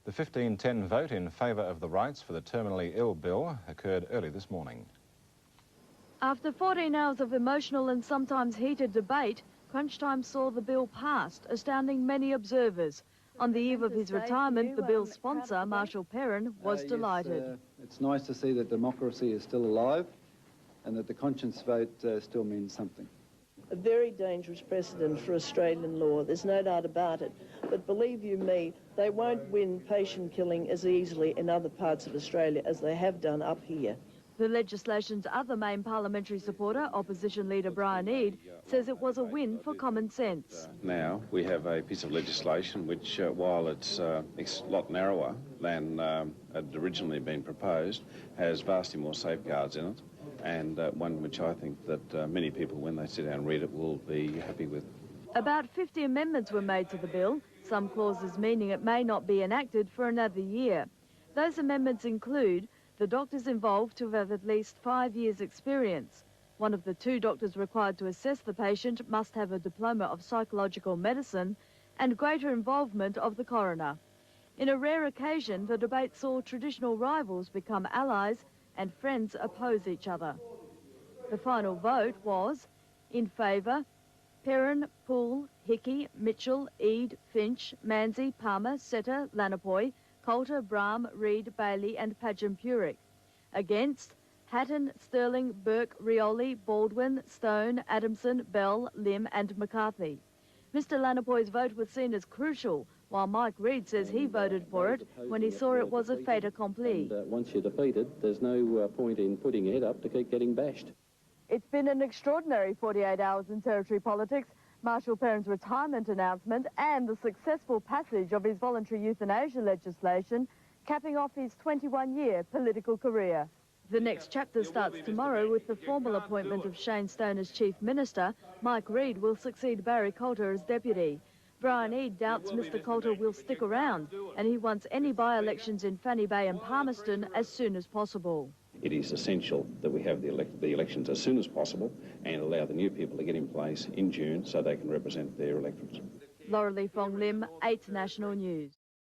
The 15-10 vote in favour of the rights for the terminally ill bill occurred early this morning. After 14 hours of emotional and sometimes heated debate, crunch time saw the bill passed, astounding many observers. On the eve of his retirement, the bill's sponsor, Marshall Perrin, was delighted. It's nice to see that democracy is still alive and that the conscience vote still means something. A very dangerous precedent for Australian law, there's no doubt about it. But believe you me, they won't win patient killing as easily in other parts of Australia as they have done up here. The legislation's other main parliamentary supporter, Opposition Leader Brian Eade, says it was a win for common sense. Now we have a piece of legislation which, while it's a lot narrower than had originally been proposed, has vastly more safeguards in it, and one which I think that many people, when they sit down and read it, will be happy with. About 50 amendments were made to the bill, some clauses meaning it may not be enacted for another year. Those amendments include the doctors involved to have at least 5 years' experience. One of the 2 doctors required to assess the patient must have a diploma of psychological medicine, and greater involvement of the coroner. In a rare occasion, the debate saw traditional rivals become allies and friends oppose each other. The final vote was in favour: Perrin, Poole, Hickey, Mitchell, Eade, Finch, Manzi, Palmer, Setter, Lanapoy, Coulter, Brahm, Reid, Bailey and Padgham-Purick. Against: Hatton, Sterling, Burke, Rioli, Baldwin, Stone, Adamson, Bell, Lim and McCarthy. Mr Lanapoy's vote was seen as crucial, while Mike Reid says he voted for it when he saw it was a fait accompli. Once you're defeated, there's no point in putting your head up to keep getting bashed. It's been an extraordinary 48 hours in Territory politics. Marshall Perrin's retirement announcement and the successful passage of his voluntary euthanasia legislation, capping off his 21-year political career. The next chapter starts tomorrow with the formal appointment of Shane Stone as Chief Minister. Mike Reid will succeed Barry Coulter as Deputy. Brian Eade doubts Mr Coulter will stick around, and he wants any by-elections in Fanny Bay and Palmerston as soon as possible. It is essential that we have the elections as soon as possible and allow the new people to get in place in June so they can represent their electorates. Lorelei, Fong, Lim, 8 National News.